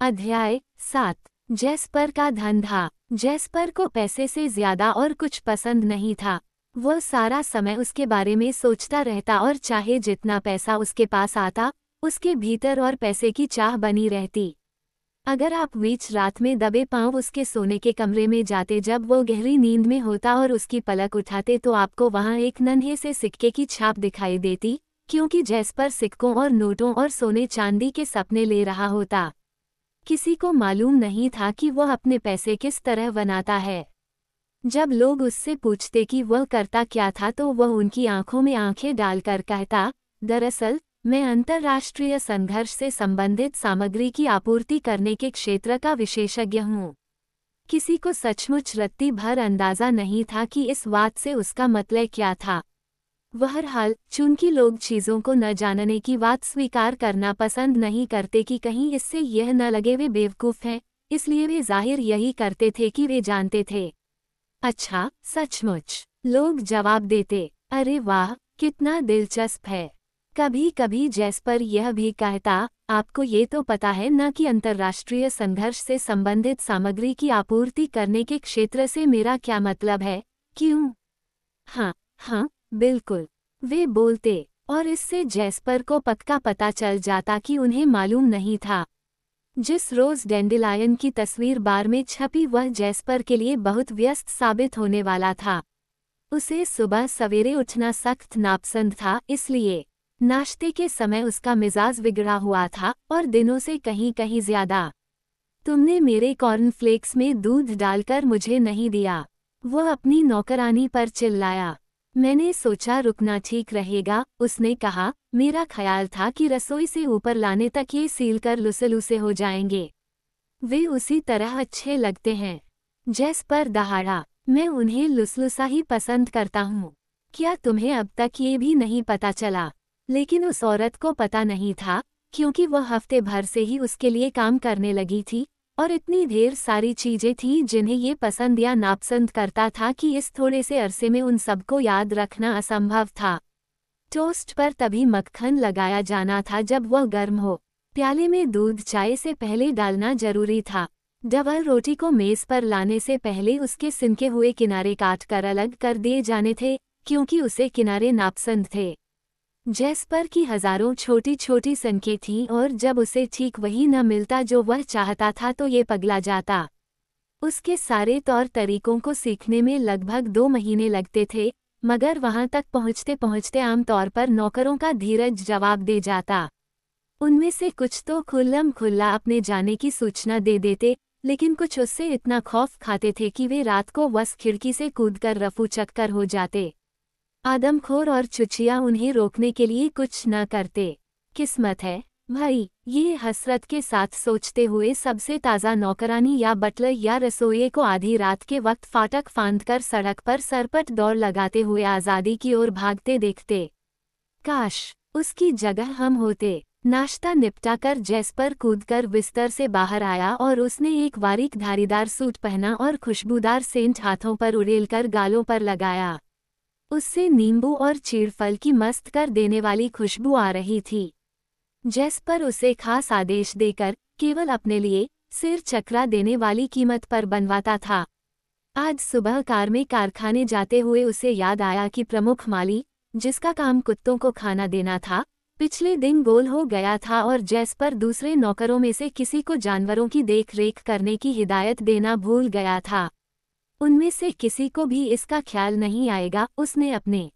अध्याय 7। जैस्पर का धंधा। जैस्पर को पैसे से ज्यादा और कुछ पसंद नहीं था। वह सारा समय उसके बारे में सोचता रहता और चाहे जितना पैसा उसके पास आता, उसके भीतर और पैसे की चाह बनी रहती। अगर आप बीच रात में दबे पांव उसके सोने के कमरे में जाते जब वो गहरी नींद में होता और उसकी पलक उठाते तो आपको वहां एक नन्हे से सिक्के की छाप दिखाई देती, क्योंकि जैस्पर सिक्कों और नोटों और सोने चांदी के सपने ले रहा होता। किसी को मालूम नहीं था कि वह अपने पैसे किस तरह बनाता है। जब लोग उससे पूछते कि वह करता क्या था तो वह उनकी आंखों में आंखें डालकर कहता, दरअसल मैं अंतर्राष्ट्रीय संघर्ष से संबंधित सामग्री की आपूर्ति करने के क्षेत्र का विशेषज्ञ हूँ। किसी को सचमुच रत्ती भर अंदाजा नहीं था कि इस बात से उसका मतलब क्या था। बहरहाल, चूंकि लोग चीज़ों को न जानने की बात स्वीकार करना पसंद नहीं करते कि कहीं इससे यह न लगे वे बेवकूफ़ हैं, इसलिए वे जाहिर यही करते थे कि वे जानते थे। अच्छा, सचमुच? लोग जवाब देते, अरे वाह, कितना दिलचस्प है। कभी कभी जैस्पर यह भी कहता, आपको ये तो पता है न कि अंतर्राष्ट्रीय संघर्ष से संबंधित सामग्री की आपूर्ति करने के क्षेत्र से मेरा क्या मतलब है, क्यों? हाँ हाँ, बिल्कुल, वे बोलते, और इससे जैस्पर को पक्का पता चल जाता कि उन्हें मालूम नहीं था। जिस रोज डैंडेलायन की तस्वीर बार में छपी वह जैस्पर के लिए बहुत व्यस्त साबित होने वाला था। उसे सुबह सवेरे उठना सख्त नापसंद था, इसलिए नाश्ते के समय उसका मिजाज बिगड़ा हुआ था और दिनों से कहीं कहीं ज्यादा। तुमने मेरे कॉर्नफ्लेक्स में दूध डालकर मुझे नहीं दिया, वह अपनी नौकरानी पर चिल्लाया। मैंने सोचा रुकना ठीक रहेगा, उसने कहा, मेरा ख्याल था कि रसोई से ऊपर लाने तक ये सील कर लुसे-लुसे हो जाएंगे। वे उसी तरह अच्छे लगते हैं। जैस्पर दहाड़ा, मैं उन्हें लुसलुसा ही पसंद करता हूँ। क्या तुम्हें अब तक ये भी नहीं पता चला? लेकिन उस औरत को पता नहीं था, क्योंकि वह हफ्ते भर से ही उसके लिए काम करने लगी थी, और इतनी ढेर सारी चीजें थीं जिन्हें ये पसंद या नापसंद करता था कि इस थोड़े से अरसे में उन सबको याद रखना असंभव था। टोस्ट पर तभी मक्खन लगाया जाना था जब वह गर्म हो। प्याले में दूध चाय से पहले डालना जरूरी था। डबल रोटी को मेज पर लाने से पहले उसके सिनके हुए किनारे काट कर अलग कर दिए जाने थे, क्योंकि उसे किनारे नापसंद थे। जैस्पर की हजारों छोटी छोटी सनकें थीं और जब उसे ठीक वही न मिलता जो वह चाहता था तो ये पगला जाता। उसके सारे तौर तरीकों को सीखने में लगभग 2 महीने लगते थे, मगर वहां तक पहुंचते पहुंचते आमतौर पर नौकरों का धीरज जवाब दे जाता। उनमें से कुछ तो खुल्लम खुल्ला अपने जाने की सूचना दे देते, लेकिन कुछ उससे इतना खौफ खाते थे कि वे रात को बस खिड़की से कूदकर रफू चक्कर हो जाते। आदमखोर और चुचिया उन्हें रोकने के लिए कुछ न करते। किस्मत है भाई, ये हसरत के साथ सोचते हुए सबसे ताज़ा नौकरानी या बटलर या रसोइये को आधी रात के वक्त फाटक फांदकर सड़क पर सरपट दौड़ लगाते हुए आज़ादी की ओर भागते देखते। काश उसकी जगह हम होते। नाश्ता निपटाकर जैस्पर कूदकर बिस्तर से बाहर आया और उसने एक बारीक धारीदार सूट पहना और खुशबूदार सेंट हाथों पर उड़ेलकर गालों पर लगाया। उससे नींबू और चीड़फल की मस्त कर देने वाली खुशबू आ रही थी। जैस्पर उसे खास आदेश देकर, केवल अपने लिए, सिर चकरा देने वाली कीमत पर बनवाता था। आज सुबह कार में कारखाने जाते हुए उसे याद आया कि प्रमुख माली, जिसका काम कुत्तों को खाना देना था, पिछले दिन गोल हो गया था और जैस्पर दूसरे नौकरों में से किसी को जानवरों की देख-रेख करने की हिदायत देना भूल गया था। उनमें से किसी को भी इसका ख्याल नहीं आएगा, उसने अपने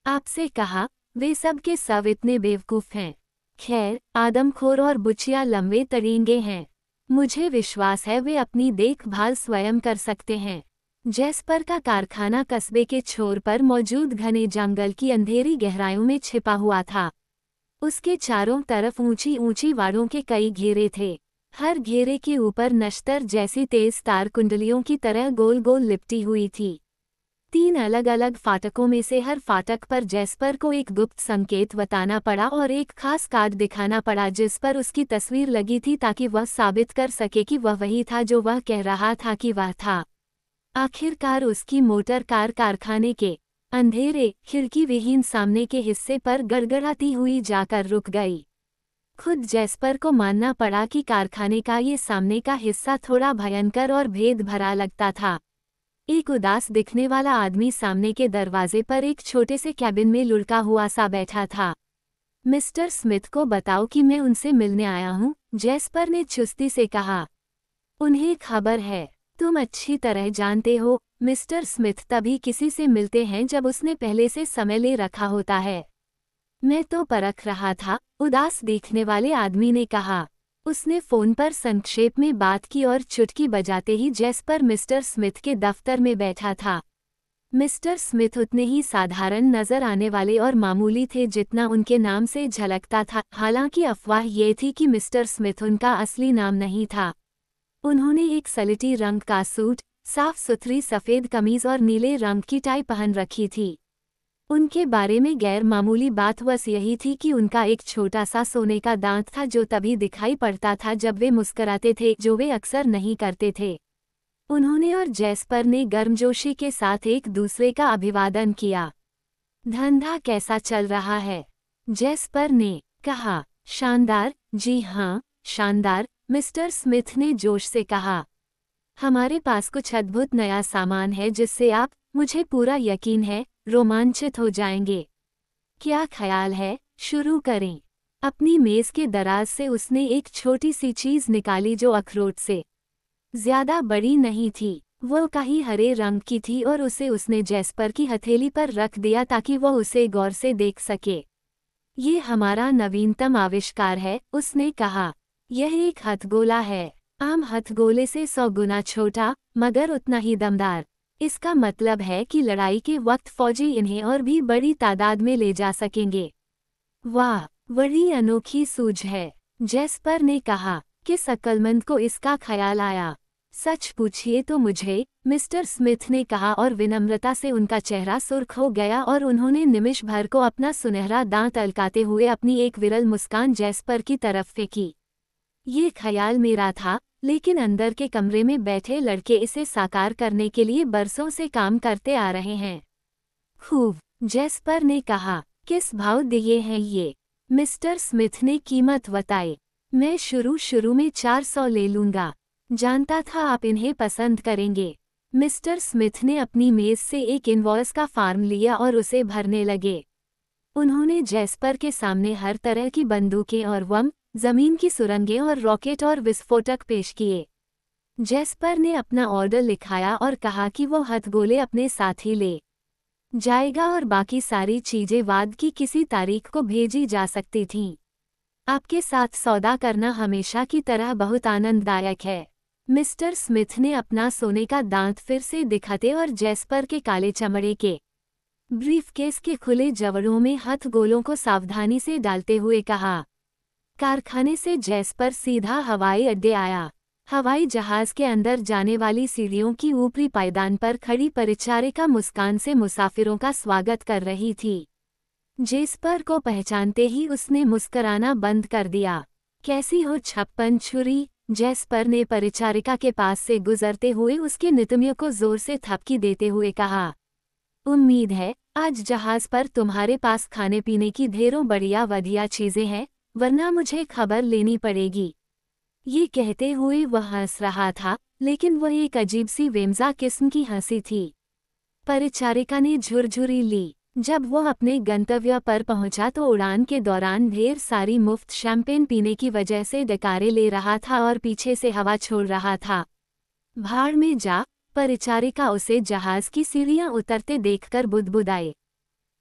आप से कहा, वे सब के सब इतने बेवकूफ़ हैं। खैर, आदमखोर और बुचिया लंबे तरीके हैं। मुझे विश्वास है वे अपनी देखभाल स्वयं कर सकते हैं। जैस्पर का कारखाना कस्बे के छोर पर मौजूद घने जंगल की अंधेरी गहराइयों में छिपा हुआ था। उसके चारों तरफ ऊंची ऊंची वाड़ों के कई घेरे थे। हर घेरे के ऊपर नश्तर जैसी तेज तार कुंडलियों की तरह गोल गोल लिपटी हुई थी। 3 अलग अलग फाटकों में से हर फाटक पर जैस्पर को एक गुप्त संकेत बताना पड़ा और एक खास कार्ड दिखाना पड़ा जिस पर उसकी तस्वीर लगी थी ताकि वह साबित कर सके कि वह वही था जो वह कह रहा था कि वह था। आखिरकार उसकी मोटर कार कारखाने के अंधेरे खिड़की विहीन सामने के हिस्से पर गड़गड़ाती हुई जाकर रुक गई। खुद जैस्पर को मानना पड़ा कि कारखाने का ये सामने का हिस्सा थोड़ा भयंकर और भेद भरा लगता था। एक उदास दिखने वाला आदमी सामने के दरवाजे पर एक छोटे से कैबिन में लुढ़का हुआ सा बैठा था। मिस्टर स्मिथ को बताओ कि मैं उनसे मिलने आया हूँ, जैस्पर ने चुस्ती से कहा। उन्हें खबर है, तुम अच्छी तरह जानते हो, मिस्टर स्मिथ तभी किसी से मिलते हैं जब उसने पहले से समय ले रखा होता है। मैं तो परख रहा था, उदास देखने वाले आदमी ने कहा। उसने फोन पर संक्षेप में बात की और चुटकी बजाते ही जैस्पर मिस्टर स्मिथ के दफ्तर में बैठा था। मिस्टर स्मिथ उतने ही साधारण नजर आने वाले और मामूली थे जितना उनके नाम से झलकता था। हालांकि अफवाह ये थी कि मिस्टर स्मिथ उनका असली नाम नहीं था। उन्होंने एक सलेटी रंग का सूट, साफ सुथरी सफ़ेद कमीज और नीले रंग की टाई पहन रखी थी। उनके बारे में गैर मामूली बात बस यही थी कि उनका एक छोटा सा सोने का दांत था जो तभी दिखाई पड़ता था जब वे मुस्कराते थे, जो वे अक्सर नहीं करते थे। उन्होंने और जैस्पर ने गर्मजोशी के साथ एक दूसरे का अभिवादन किया। धंधा कैसा चल रहा है? जैस्पर ने कहा। शानदार, जी हाँ, शानदार, मिस्टर स्मिथ ने जोश से कहा। हमारे पास कुछ अद्भुत नया सामान है जिससे आप, मुझे पूरा यकीन है, रोमांचित हो जाएंगे। क्या ख्याल है, शुरू करें? अपनी मेज के दराज से उसने एक छोटी सी चीज निकाली जो अखरोट से ज्यादा बड़ी नहीं थी। वो कहीं हरे रंग की थी और उसे उसने जैस्पर की हथेली पर रख दिया ताकि वह उसे गौर से देख सके। ये हमारा नवीनतम आविष्कार है, उसने कहा। यह एक हथगोला है, आम हथगोले से 100 गुना छोटा, मगर उतना ही दमदार। इसका मतलब है कि लड़ाई के वक्त फौजी इन्हें और भी बड़ी तादाद में ले जा सकेंगे। वाह, बड़ी अनोखी सूझ है, जैस्पर ने कहा। किस अक्लमंद को इसका ख्याल आया? सच पूछिए तो मुझे, मिस्टर स्मिथ ने कहा और विनम्रता से उनका चेहरा सुर्ख हो गया और उन्होंने निमिष भर को अपना सुनहरा दांत अलकाते हुए अपनी एक विरल मुस्कान जैस्पर की तरफ फेंकी। ये ख्याल मेरा था, लेकिन अंदर के कमरे में बैठे लड़के इसे साकार करने के लिए बरसों से काम करते आ रहे हैं। खूब, जैस्पर ने कहा। किस भाव दिए हैं ये? मिस्टर स्मिथ ने कीमत बताई। मैं शुरू में 400 ले लूंगा। जानता था आप इन्हें पसंद करेंगे। मिस्टर स्मिथ ने अपनी मेज से एक इनवॉइस का फॉर्म लिया और उसे भरने लगे। उन्होंने जैस्पर के सामने हर तरह की बंदूकें और बम, जमीन की सुरंगें और रॉकेट और विस्फोटक पेश किए। जैस्पर ने अपना ऑर्डर लिखाया और कहा कि वो हथगोले अपने साथ ही ले जाएगा और बाकी सारी चीजें बाद की किसी तारीख को भेजी जा सकती थीं। आपके साथ सौदा करना हमेशा की तरह बहुत आनंददायक है। मिस्टर स्मिथ ने अपना सोने का दांत फिर से दिखाते और जैस्पर के काले चमड़े के ब्रीफकेस के खुले जवड़ों में हथगोलों को सावधानी से डालते हुए कहा। कारखाने से जैस्पर सीधा हवाई अड्डे आया। हवाई जहाज के अंदर जाने वाली सीढ़ियों की ऊपरी पायदान पर खड़ी परिचारिका मुस्कान से मुसाफिरों का स्वागत कर रही थी। जैस्पर को पहचानते ही उसने मुस्कराना बंद कर दिया। कैसी हो 56 छुरी? जैस्पर ने परिचारिका के पास से गुजरते हुए उसके नितंबियों को जोर से थपकी देते हुए कहा। उम्मीद है आज जहाज पर तुम्हारे पास खाने पीने की ढेरों बढ़िया चीजें हैं, वरना मुझे खबर लेनी पड़ेगी। ये कहते हुए वह हंस रहा था, लेकिन वह एक अजीब सी वेमजा किस्म की हंसी थी। परिचारिका ने झुरझुरी ली। जब वह अपने गंतव्य पर पहुंचा तो उड़ान के दौरान ढेर सारी मुफ्त शैंपेन पीने की वजह से डकारे ले रहा था और पीछे से हवा छोड़ रहा था। भाड़ में जा, परिचारिका उसे जहाज की सीढ़ियां उतरते देखकर बुदबुदाए।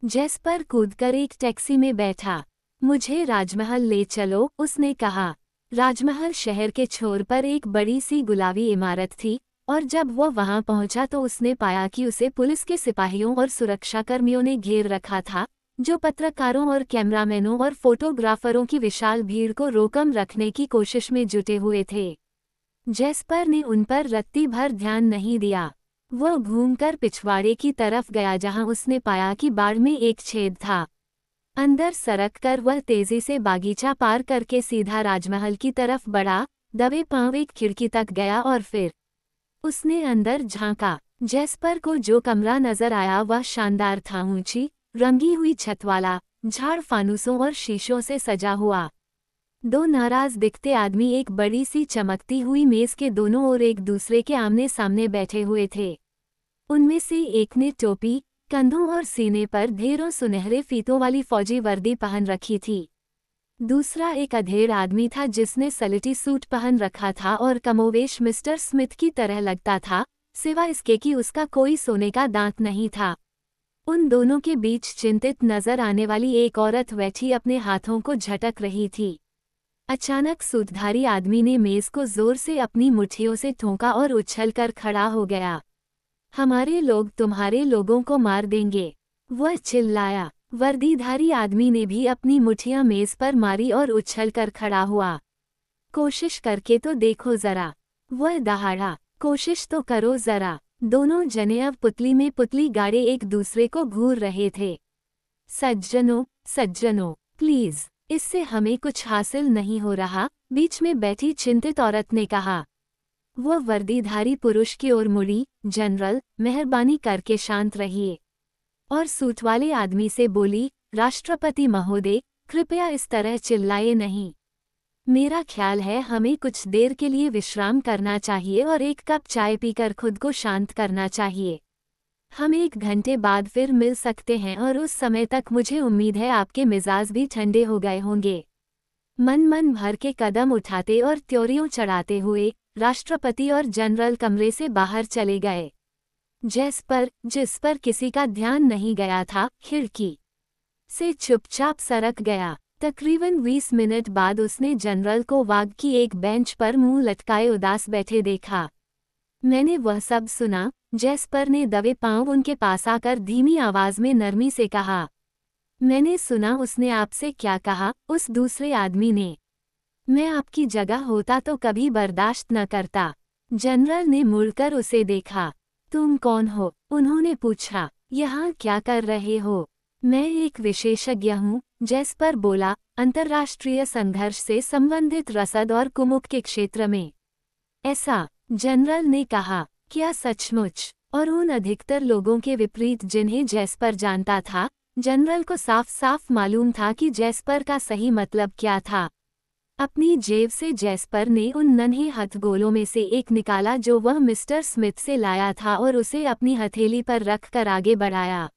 जैस्पर कूदकर एक टैक्सी में बैठा। मुझे राजमहल ले चलो, उसने कहा। राजमहल शहर के छोर पर एक बड़ी सी गुलाबी इमारत थी, और जब वह वहां पहुंचा तो उसने पाया कि उसे पुलिस के सिपाहियों और सुरक्षाकर्मियों ने घेर रखा था, जो पत्रकारों और कैमरामैनों और फोटोग्राफरों की विशाल भीड़ को रोकम रखने की कोशिश में जुटे हुए थे। जैस्पर ने उन पर रत्ती भर ध्यान नहीं दिया। वह घूमकर पिछवाड़े की तरफ गया जहां उसने पाया कि बाड़ में एक छेद था। अंदर सरक कर वह तेजी से बागीचा पार करके सीधा राजमहल की तरफ बढ़ा, दबे पांव एक खिड़की तक गया और फिर उसने अंदर झांका। जैस्पर को जो कमरा नजर आया वह शानदार था, ऊंची, रंगी हुई छत वाला, झाड़ फानुसों और शीशों से सजा हुआ। दो नाराज दिखते आदमी एक बड़ी सी चमकती हुई मेज के दोनों ओर एक दूसरे के आमने सामने बैठे हुए थे। उनमें से एक ने टोपी, कंधों और सीने पर ढेरों सुनहरे फीतों वाली फौजी वर्दी पहन रखी थी। दूसरा एक अधेड़ आदमी था जिसने सलेटी सूट पहन रखा था और कमोवेश मिस्टर स्मिथ की तरह लगता था, सिवा इसके कि उसका कोई सोने का दांत नहीं था। उन दोनों के बीच चिंतित नजर आने वाली एक औरत बैठी अपने हाथों को झटक रही थी। अचानक सूटधारी आदमी ने मेज को जोर से अपनी मुट्ठियों से ठोका और उछलकर खड़ा हो गया। हमारे लोग तुम्हारे लोगों को मार देंगे, वह चिल्लाया। वर्दीधारी आदमी ने भी अपनी मुट्ठियां मेज पर मारी और उछलकर खड़ा हुआ। कोशिश करके तो देखो जरा, वह दहाड़ा। कोशिश तो करो जरा। दोनों जने अब पुतली में पुतली गाड़े एक दूसरे को घूर रहे थे। सज्जनों, सज्जनों, प्लीज, इससे हमें कुछ हासिल नहीं हो रहा, बीच में बैठी चिंतित औरत ने कहा। वह वर्दीधारी पुरुष की ओर मुड़ी। जनरल, मेहरबानी करके शांत रहिए। और सूट वाले आदमी से बोली, राष्ट्रपति महोदय, कृपया इस तरह चिल्लाए नहीं। मेरा ख्याल है हमें कुछ देर के लिए विश्राम करना चाहिए और एक कप चाय पीकर खुद को शांत करना चाहिए। हम 1 घंटे बाद फिर मिल सकते हैं और उस समय तक मुझे उम्मीद है आपके मिजाज भी ठंडे हो गए होंगे। मन भर के कदम उठाते और त्योरियों चढ़ाते हुए राष्ट्रपति और जनरल कमरे से बाहर चले गए। जिस पर किसी का ध्यान नहीं गया था, खिड़की से चुपचाप सरक गया। तकरीबन 20 मिनट बाद उसने जनरल को वाग की एक बेंच पर मुंह लटकाए उदास बैठे देखा। मैंने वह सब सुना, जैस्पर ने दबे पांव उनके पास आकर धीमी आवाज में नरमी से कहा। मैंने सुना उसने आपसे क्या कहा, उस दूसरे आदमी ने। मैं आपकी जगह होता तो कभी बर्दाश्त न करता। जनरल ने मुड़कर उसे देखा। तुम कौन हो? उन्होंने पूछा। यहाँ क्या कर रहे हो? मैं एक विशेषज्ञ हूँ, जैस्पर बोला, अंतर्राष्ट्रीय संघर्ष से संबंधित रसद और कुमुक के क्षेत्र में। ऐसा? जनरल ने कहा। क्या सचमुच? और उन अधिकतर लोगों के विपरीत जिन्हें जैस्पर जानता था, जनरल को साफ साफ मालूम था कि जैस्पर का सही मतलब क्या था। अपनी जेब से जैस्पर ने उन नन्हे हथगोलों में से एक निकाला जो वह मिस्टर स्मिथ से लाया था और उसे अपनी हथेली पर रखकर आगे बढ़ाया।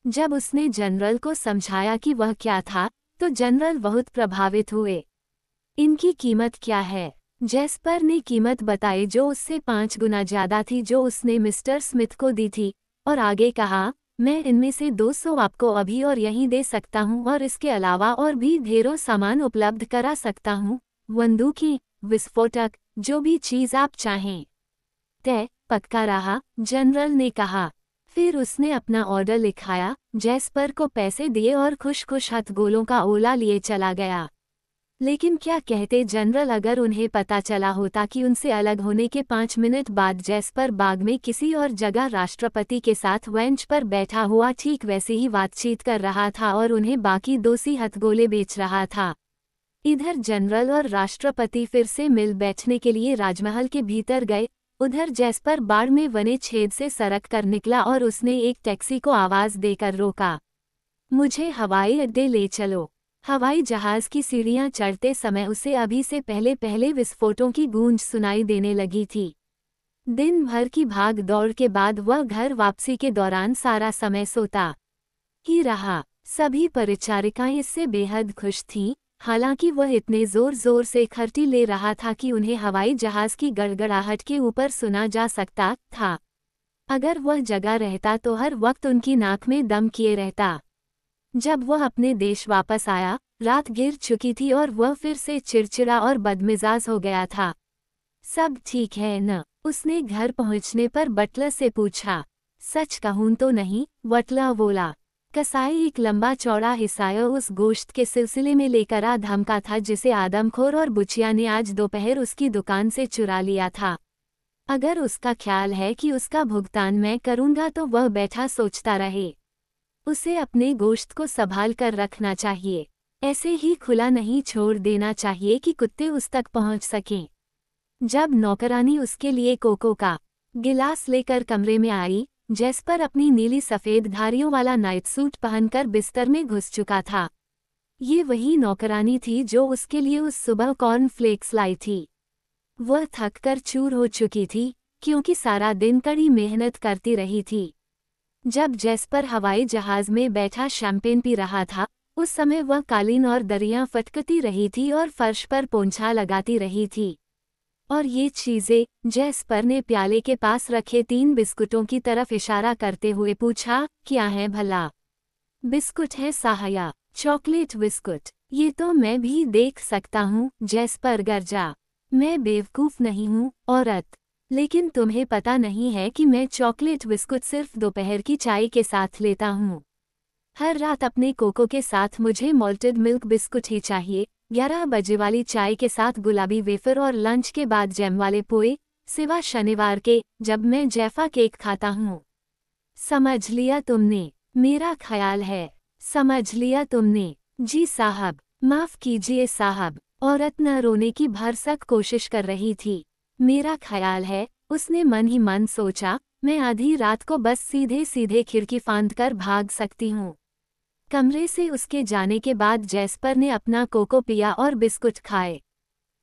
जब उसने जनरल को समझाया कि वह क्या था, तो जनरल बहुत प्रभावित हुए। इनकी कीमत क्या है? जैस्पर ने कीमत बताई जो उससे 5 गुना ज्यादा थी जो उसने मिस्टर स्मिथ को दी थी, और आगे कहा, मैं इनमें से 200 आपको अभी और यहीं दे सकता हूँ और इसके अलावा और भी ढेरों सामान उपलब्ध करा सकता हूँ, बंदूकें, विस्फोटक, जो भी चीज आप चाहें। तय पक्का रहा, जनरल ने कहा। फिर उसने अपना ऑर्डर लिखाया, जैस्पर को पैसे दिए और खुश हथगोलों का ओला लिए चला गया। लेकिन क्या कहते जनरल अगर उन्हें पता चला होता कि उनसे अलग होने के 5 मिनट बाद जैस्पर बाग में किसी और जगह राष्ट्रपति के साथ बेंच पर बैठा हुआ ठीक वैसे ही बातचीत कर रहा था और उन्हें बाकी 2 हथगोले बेच रहा था। इधर जनरल और राष्ट्रपति फिर से मिल बैठने के लिए राजमहल के भीतर गए, उधर जैस्पर बाड़ में बने छेद से सरक कर निकला और उसने एक टैक्सी को आवाज देकर रोका। मुझे हवाई अड्डे ले चलो। हवाई जहाज की सीढ़ियां चढ़ते समय उसे अभी से पहले विस्फोटों की गूंज सुनाई देने लगी थी। दिन भर की भाग दौड़ के बाद वह घर वापसी के दौरान सारा समय सोता ही रहा। सभी परिचारिकाएं इससे बेहद खुश थीं, हालांकि वह इतने जोर से खर्टी ले रहा था कि उन्हें हवाई जहाज की गड़गड़ाहट के ऊपर सुना जा सकता था। अगर वह जगह रहता तो हर वक्त उनकी नाक में दम किए रहता। जब वह अपने देश वापस आया, रात गिर चुकी थी और वह फिर से चिड़चिड़ा और बदमिजाज हो गया था। सब ठीक है न? उसने घर पहुंचने पर बटलर से पूछा। सच कहूं तो नहीं, बटलर बोला। कसाई एक लंबा चौड़ा हिस्सा उस गोश्त के सिलसिले में लेकर आ धमका था जिसे आदमखोर और बुचिया ने आज दोपहर उसकी दुकान से चुरा लिया था। अगर उसका ख्याल है कि उसका भुगतान मैं करूंगा तो वह बैठा सोचता रहे। उसे अपने गोश्त को संभाल कर रखना चाहिए, ऐसे ही खुला नहीं छोड़ देना चाहिए कि कुत्ते उस तक पहुंच सकें। जब नौकरानी उसके लिए कोको का गिलास लेकर कमरे में आई, जैस्पर अपनी नीली सफेद धारियों वाला नाइट सूट पहनकर बिस्तर में घुस चुका था। ये वही नौकरानी थी जो उसके लिए उस सुबह कॉर्नफ्लेक्स लाई थी। वह थक कर चूर हो चुकी थी, क्योंकि सारा दिन कड़ी मेहनत करती रही थी। जब जैस्पर हवाई जहाज में बैठा शैंपेन पी रहा था, उस समय वह कालीन और दरियां फटकती रही थी और फर्श पर पोंछा लगाती रही थी। और ये चीजें, जैस्पर ने प्याले के पास रखे 3 बिस्कुटों की तरफ इशारा करते हुए पूछा, क्या है भला? बिस्कुट है साहया, चॉकलेट बिस्कुट। ये तो मैं भी देख सकता हूँ, जैस्पर गरजा। मैं बेवकूफ नहीं हूँ, औरत। लेकिन तुम्हें पता नहीं है कि मैं चॉकलेट बिस्कुट सिर्फ दोपहर की चाय के साथ लेता हूँ। हर रात अपने कोको के साथ मुझे मॉल्टेड मिल्क बिस्कुट ही चाहिए, 11 बजे वाली चाय के साथ गुलाबी वेफर और लंच के बाद जैम वाले पोए, सिवा शनिवार के, जब मैं जैफा केक खाता हूँ। समझ लिया तुमने? मेरा ख्याल है। समझ लिया तुमने? जी साहब। माफ कीजिए साहब। औरत न रोने की भरसक कोशिश कर रही थी। मेरा ख्याल है, उसने मन ही मन सोचा, मैं आधी रात को बस सीधे सीधे खिड़की फांद कर भाग सकती हूँ। कमरे से उसके जाने के बाद जैस्पर ने अपना कोको पिया और बिस्कुट खाए।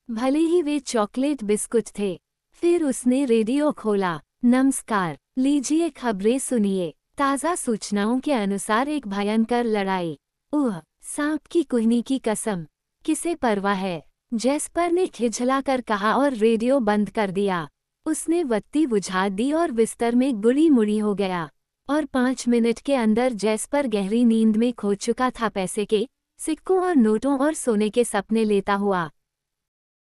भले ही वे चॉकलेट बिस्कुट थे। फिर उसने रेडियो खोला। नमस्कार, लीजिए खबरें सुनिए। ताज़ा सूचनाओं के अनुसार एक भयंकर लड़ाई। ओह, सांप की कुहनी की कसम, किसे परवाह है? जैस्पर ने खिझलाकर कहा और रेडियो बंद कर दिया। उसने बत्ती बुझा दी और बिस्तर में गुड़ी मुड़ी हो गया। और 5 मिनट के अंदर जैस्पर गहरी नींद में खो चुका था, पैसे के, सिक्कों और नोटों और सोने के सपने लेता हुआ।